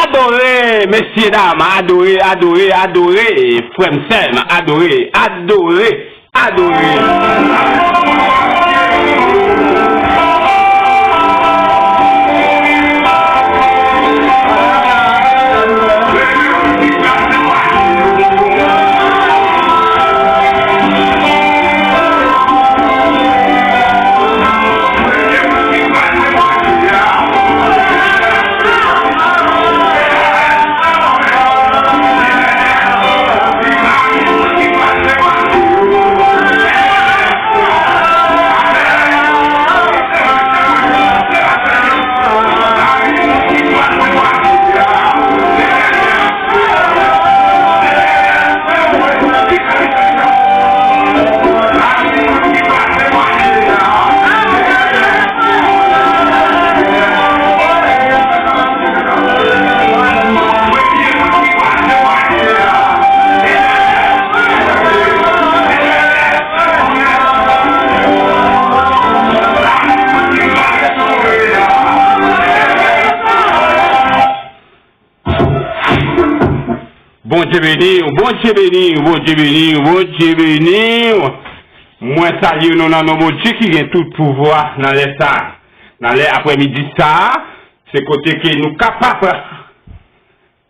Adorez, messieurs, dames, adorez, frères, sœurs, adorez. Bon Dieu béni. Moi, salue nous dans nos Dieu qui a tout pouvoir dans les ça. Dans les après-midi ça, c'est côté que nous capables.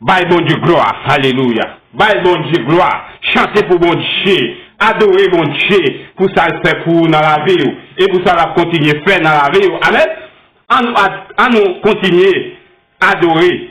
Bye bon Dieu gloire. Alléluia. Bye bon Dieu gloire. Chanter pour bon Dieu. Adorer bon Dieu. Pour ça le fait pour dans la vie. Et pour ça la continuer faire dans la vie. Amen. À nous continuer à adorer.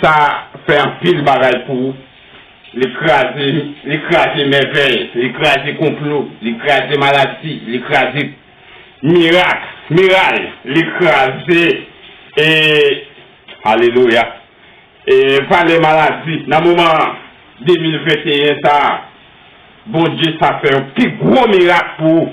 Ça fait un pile bagaille pour l'écraser merveille, l'écraser complot, l'écraser maladie, l'écraser miracle, l'écraser et alléluia. Et pas les maladies. Dans le moment 2021, ça, bon Dieu, ça fait un petit gros miracle pour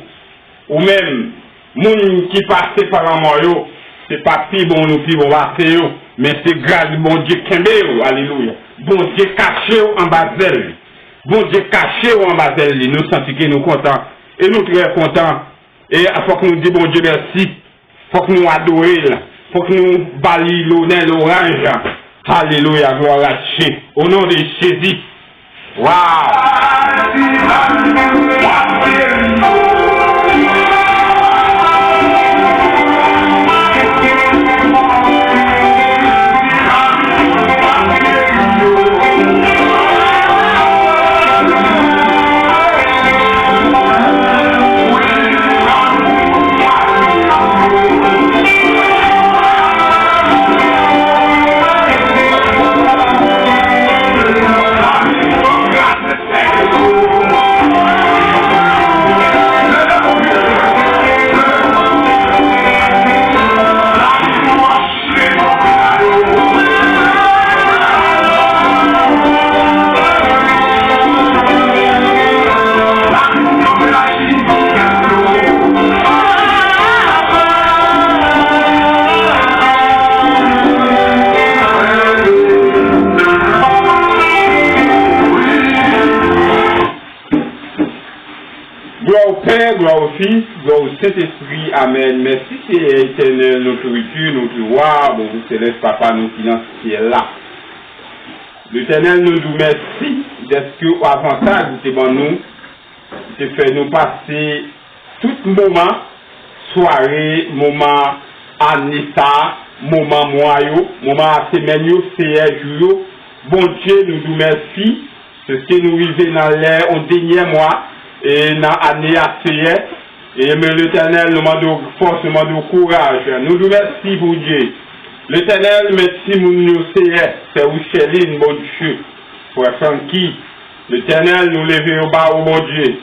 ou même, moun qui passe par la mort, c'est pas plus bon nous plus bon passer, mais c'est grâce bon Dieu Kembe, alléluia. Bon Dieu caché en bas d'elle. Bon Dieu caché en bas d'elle. Nous sentons que nous contents. Et nous très contents. Et il faut que nous disions bon Dieu merci. Il faut que nous adorions. Il faut que nous balions l'orange. Alléluia, gloire à Dieu. Au nom de Jésus. Waouh! Gloire au Père, gloire au Fils, gloire au Saint-Esprit. Amen. Merci, c'est éternel, notre nourriture, notre roi, bon, vous céleste Papa, nous qui dans ce ciel là. L'Éternel nous dit merci d'être que avantage c'est bon nous, c'est fait nous passer tout moment, soirée, moment année ça, moment mois, moment semaine, c'est jour. Bon Dieu, nous dit merci, c'est ce que nous vivons dans l'air au dernier mois et dans l'année à CR. Et mais l'Éternel nous demande force, nous demande courage. Nous dit merci pour Dieu. L'Éternel, merci mon nous c'est Oucheline, mon Dieu. Frère Francky, l'Éternel nous lever au bas au bon Dieu.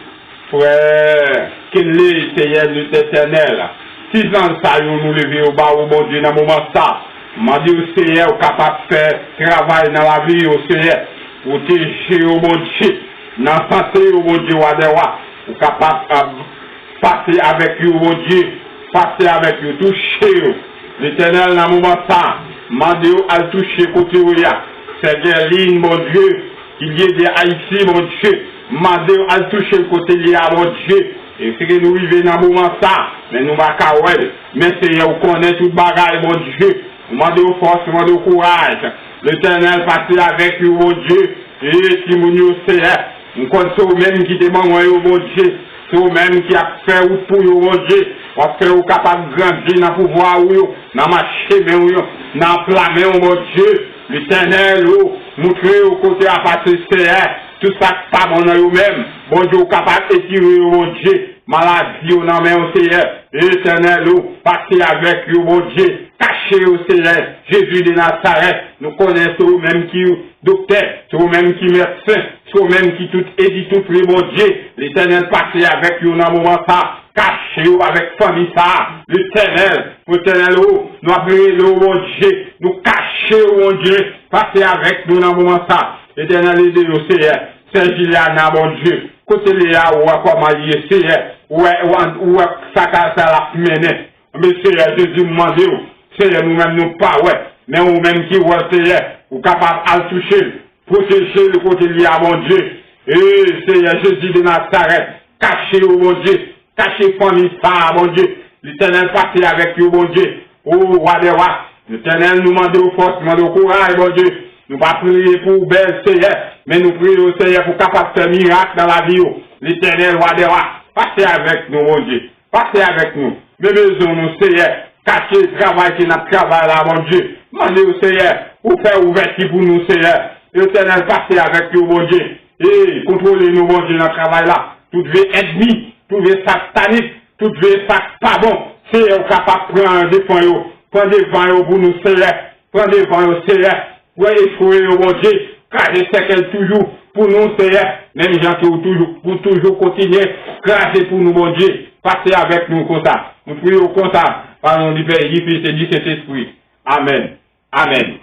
Frère Kelly, c'est l'Éternel. 6 ans, ça, nous lever au bas au bon Dieu dans le moment ça. M'a dit au Seigneur, capable de faire travail dans la vie au Seigneur. Protéger au bon Dieu. Dans la santé au bon Dieu, ou capable de passer avec lui au bon Dieu. Passer avec lui, toucher. L'Éternel, dans le moment ça, m'a dit à toucher côté où il y a. C'est Guerline, mon Dieu, qui y a des Haïtiens, mon Dieu. M'a dit à toucher le côté il y a, mon Dieu. Et c'est que nous vivons dans le moment ça, mais nous ne pouvons pas. Mais c'est qu'on connaît tout le bagage, mon Dieu. M'a dit force, m'a dit courage. L'Éternel passe avec lui, mon Dieu. Et si nous nous c'est, nous connaissons même qui demande, mon Dieu. C'est vous-même qui a fait pour vous, mon Dieu. Parce que vous êtes capable de grandir dans le pouvoir, dans ma chemin, dans le flamme, mon Dieu. L'Éternel, montrer au côté à passer, tout ça pas bon dans vous-même. Bon Dieu, vous êtes capable d'étirer, mon Dieu. Maladie, on en met au Seigneur. L'Éternel, passez avec vous, mon Dieu. Cachez au Seigneur. Jésus de Nazareth. Nous connaissons vous-même qui docteur, c'est vous-même qui médecin, c'est vous-même qui tout édite tout le bon Dieu. L'Éternel passez avec vous dans le moment ça. Cachez-vous avec famille ça. L'Éternel, nous appelons le bon Dieu. Nous cachez mon Dieu. Passez avec nous dans le moment ça. L'Éternel, aidez-nous, Seigneur. Saint-Giliana, mon Dieu. Côté Léa, ou à quoi marier, Seigneur. Ou ça la mené. Mais Seigneur, Jésus, demande, Seigneur, nous-mêmes, nous pas, ouais. Mais nous-mêmes qui voient, Seigneur, ou capable de toucher, protéger le côté Léa, mon Dieu. Et Seigneur, Jésus de Nazareth. Cachez, mon Dieu. Cachez, famille, ça, mon Dieu. L'Éternel, passez avec vous, mon Dieu. Oh, roi des rois. L'Éternel nous demande aux forces, nous demande au courage, mon Dieu. Nous pas prier pour belle Seigneur, mais nous prions au Seigneur pour capable de faire miracle dans la vie. L'Éternel, roi des rois, passez avec nous, mon Dieu. Passez avec nous. Mais maisons, nous, Seigneur, cachez le travail qui n'a travail là, mon Dieu. Demandez au Seigneur, pour faire ouverture pour nous, Seigneur. L'Éternel, passez avec nous, mon Dieu. Et contrôlez-nous, mon Dieu, dans le travail là. Tout devait ennemi, tout devait satanique, tout devait ça pas bon. Seigneur, capable de prendre des points, prendre des vents pour nous, Seigneur. Prendre des vents, Seigneur. Oui, il faut, mon Dieu, cracher qu'elle toujours pour nous, Seigneur. Même les gens qui ont toujours, pour toujours continuer, cracher pour nous, mon Dieu. Passez avec nous comme ça. Nous prions comme ça. Par le nom du Père, du Fils et du Saint-Esprit. Amen. Amen.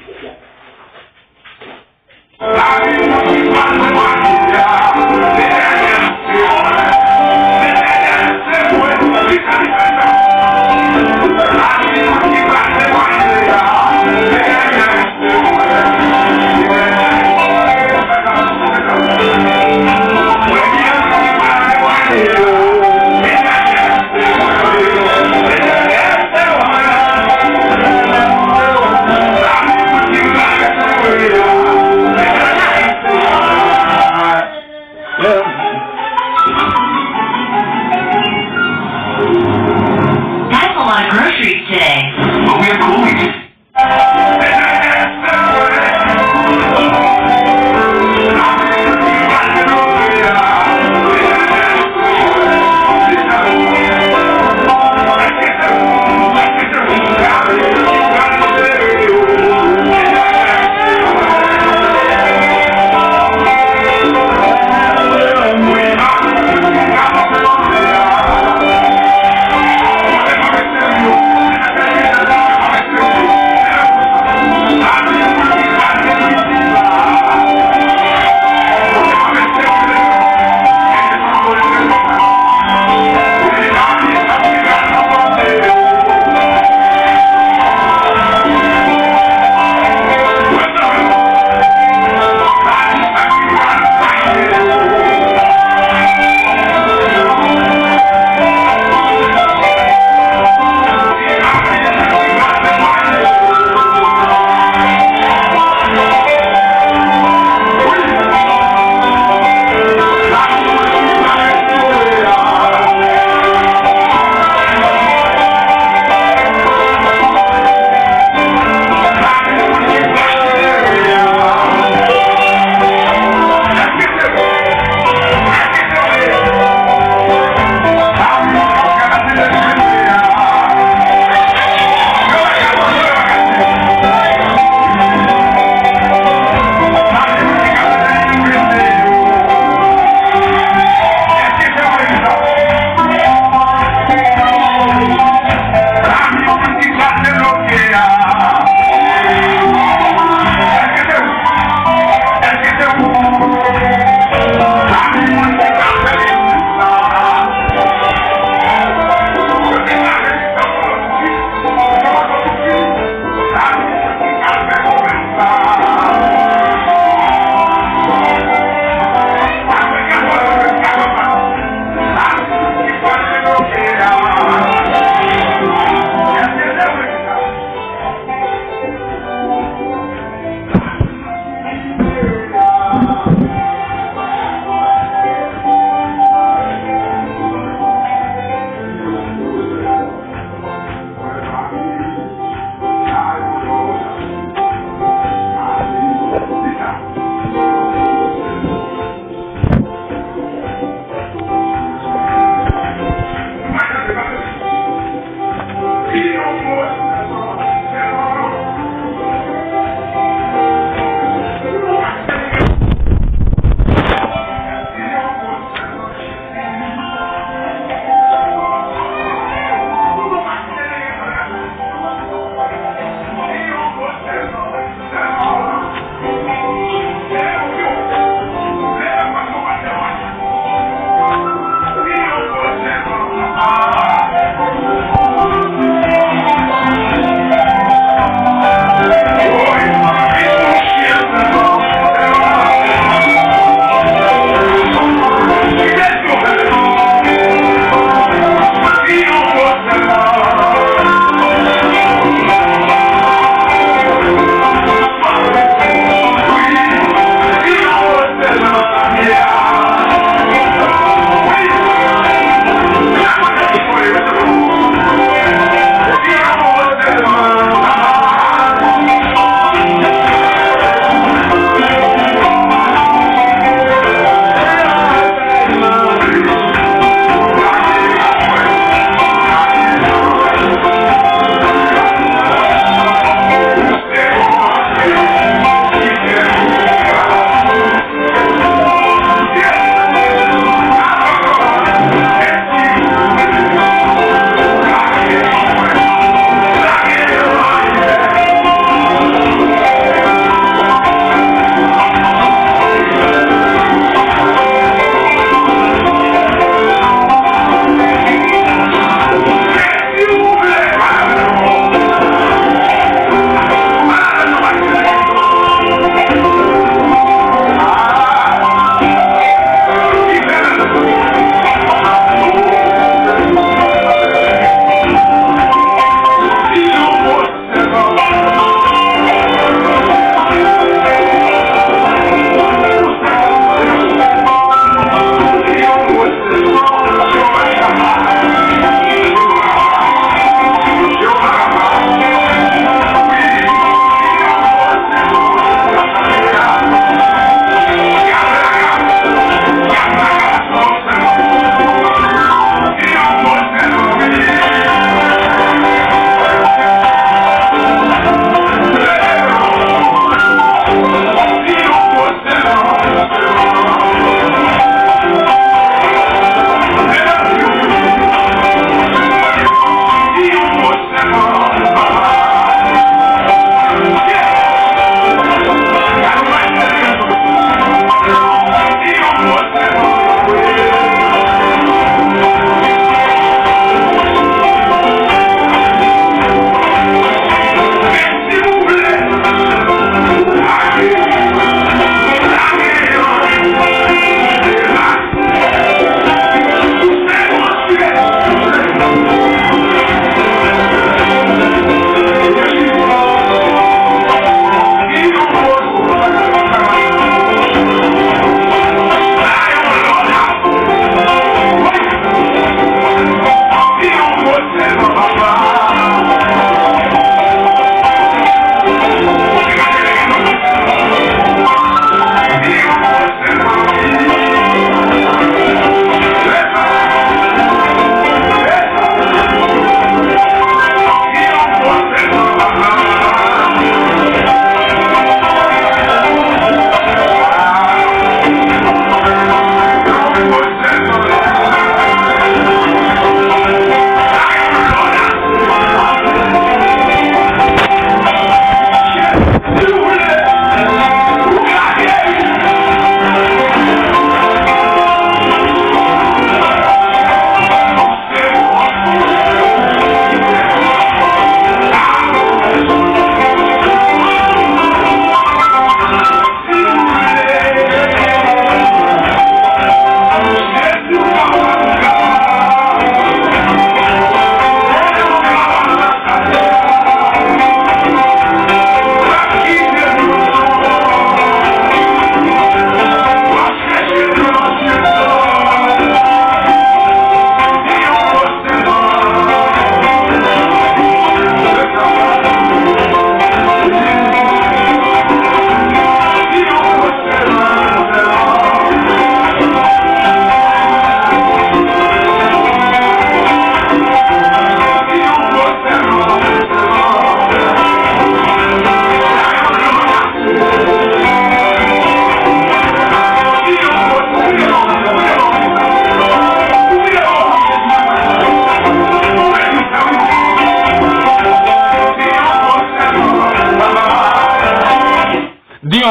That's a lot of groceries today. But we're cool.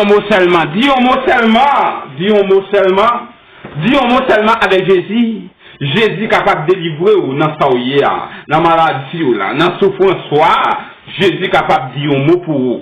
un mot seulement. Dis un mot seulement. Dis un mot seulement. Dis un mot seulement avec Jésus. Jésus capable de délivrer ou dans sa dans maladie ou là, dans souffrance. Jésus capable de dire un mot pour vous.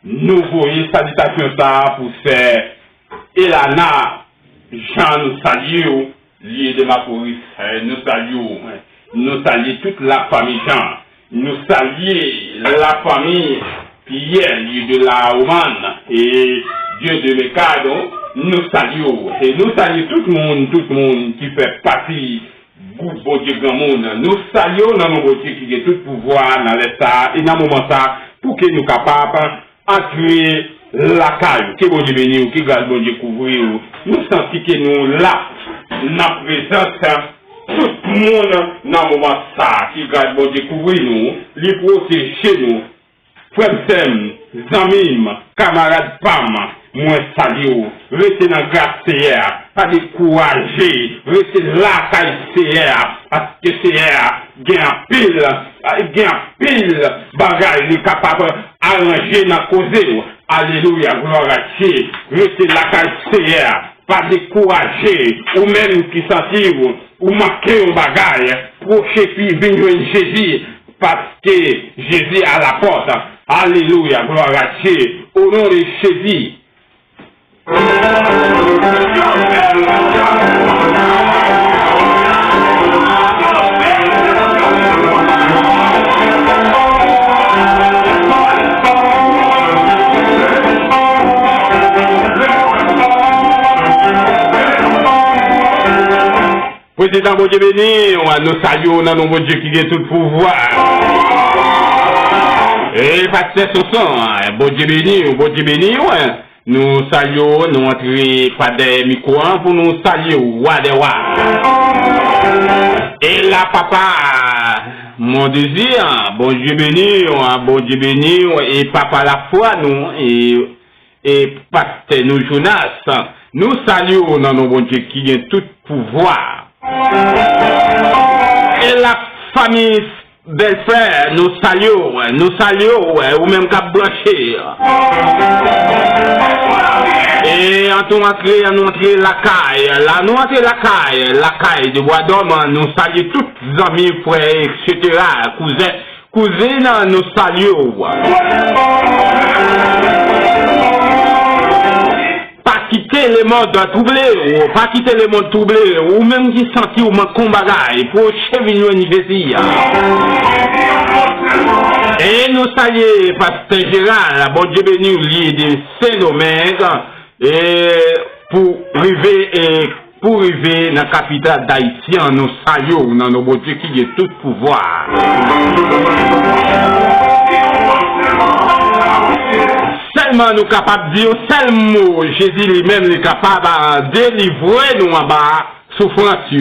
Nous voyons salutation ça pour faire Elana, Jean nous saluons, lié de ma police, nous saluons toute la famille Jean, nous saluons la famille Pierre, lieu de la Oman, et Dieu de Mécado, nous saluons, et nous saluons tout le monde qui fait partie groupe bon Dieu grand monde. Nous saluons dans nos Dieu qui a tout pouvoir dans l'état et dans le moment ça pour que nous capables d'entrer la caille, que bon Dieu bénisse, que grâce bon Dieu couvrir. Nous sentons que nous là, dans présence, tout le monde dans le moment ça, qui grâce bon Dieu couvrir nous, les protéger nous, frères, amis, camarades, femmes. Moi, salut, restez dans la grâce, pas décourager, restez là, parce que c'est gagne pile, il y a pile bagaille, il est capable d'arranger dans la cause. Alléluia, gloire à Dieu. Restez la carrière, pas décourager, ou même qui sentir, ou marquer un bagaille, procher puis venir Jésus, parce que Jésus à la porte. Alléluia, gloire à Dieu. Au nom de Jésus. Président bon Dieu béni, nous saluons dans nos bon Dieu qui a tout pouvoir. Et pasteur Soson, bon Dieu béni, ouais. Nous saluons, nous entrons pas des micros pour nous saluer, Et là, papa, mon désir, bon Dieu béni, et papa la foi, nous, et pasteur nous Jonas, nous saluons dans nos bon Dieu qui a tout pouvoir. Et la famille belle-frère, nous saluons, ou même qu'à blanchir. Et nous entrons la caille de bois d'homme, nous saluons tous les amis, frères, etc., cousines, nous saluons. Pas quitter le monde troublé, ou pas quitter le monde troublé, ou même qui sentit ou manquons bagaille, pour chevenir université. Et nous saluons pasteur Gérard, bon Dieu béni, lié de Saint-Domingue, et pour arriver dans la capitale d'Haïti, nous saluons dans nos bon Dieu qui a tout pouvoir. Seulement nous capables de dire, seul mot, Jésus lui-même est capable de délivrer nous en bas, souffrance.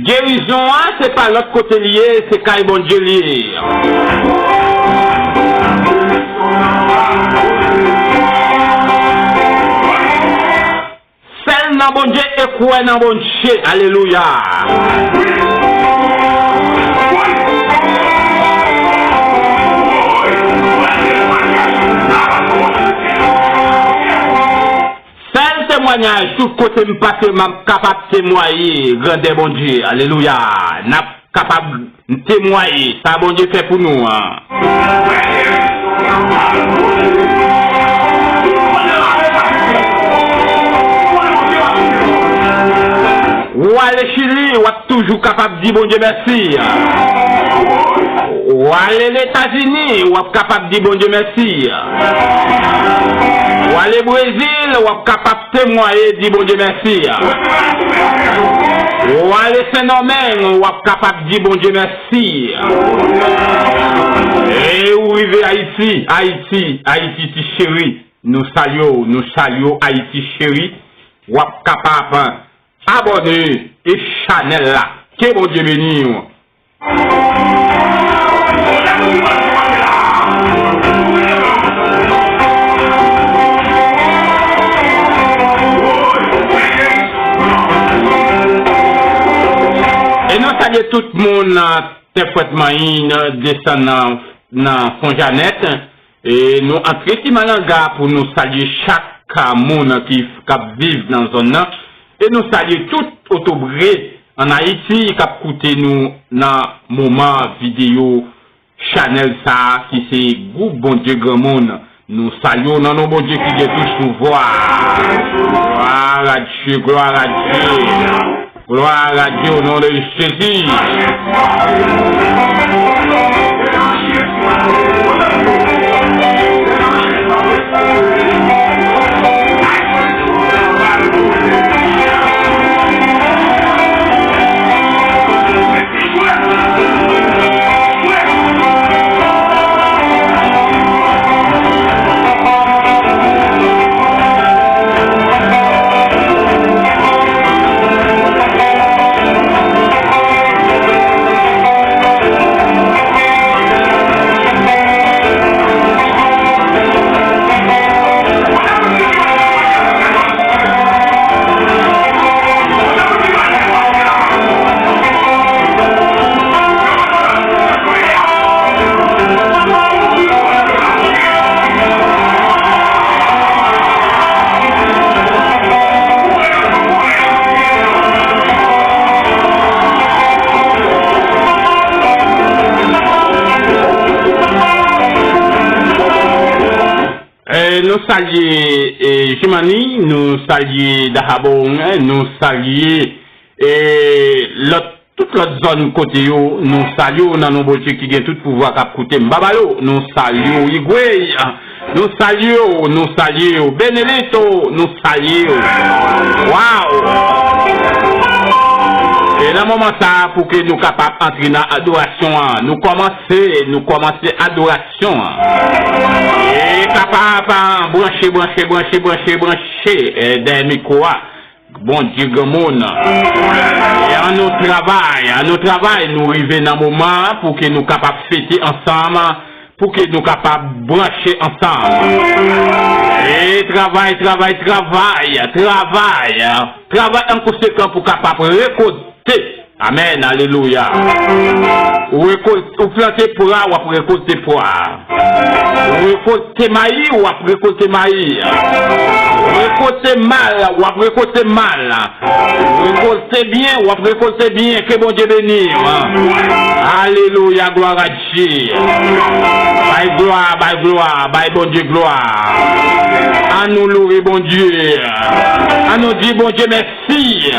Guérison, c'est pas l'autre côté lié, c'est quand bon Dieu lié. Celle dans bon Dieu et quoi dans bon Dieu. Alléluia. Celle témoignage, tout côté me passe, m'a capable de témoigner, grandeur bon Dieu. Alléluia. N'a capable de témoigner, ça bon Dieu fait pour nous. Ou aller Chili, ou toujours capable de dire bon Dieu merci. Ou aller les États-Unis, ou capable de dire bon Dieu merci. Ou aller Brésil, ou capable de témoigner, dire bon Dieu merci. Ou aller Saint-Domingue, ou capable de dire bon Dieu merci. Et ou arriver Haïti chéri. Nous saluons Haïti chéri. Ou capable abonner et Chanel là. Que bon Dieu béni. Et nous saluons tout le monde, parfaitement descendant dans Font-Jeannette. Et nous entrons Malanga pour nous saluer chaque monde qui vit dans la zone. Et nous saluons tout autobré en Haïti qui a écouté nous dans le moment vidéo Chanel ça qui c'est groupe bon Dieu grand monde. Nous saluons dans nos bon Dieu qui est tous pouvoir. Gloire à Dieu, gloire à Dieu. Gloire à Dieu au nom de Jésus. Nous saluons Jimani, nous saluons Dahabong, nous saluons toute l'autre zone côté yo, nous saluons dans nos boutiques qui gagnent tout pouvoir à coûter Mbabalo, nous saluons Igwe, nous saluons Benelito, nous saluons. Waouh! Et dans le moment ça, pour que nous capables d'entrer dans l'adoration, nous commencer l'adoration. Et capable brancher des micros. Bon Dieu, Gamon. Et à nos travail, nous arrivons dans le moment pour que nous capables de fêter ensemble, pour que nous capables de brancher ensemble. Et travail en conséquent pour capable récolter. Amen, alléluia. Ou planter poire ou après récolter poire. Ou récolter maïs ou après récolter maïs. Ou récolter mal ou après récolter mal. Ou récolter bien ou après récolter bien. Que bon Dieu bénisse. Alléluia, gloire à Dieu. Bye gloire, bye bon Dieu gloire. À nous louer bon Dieu. À nous dire bon Dieu merci.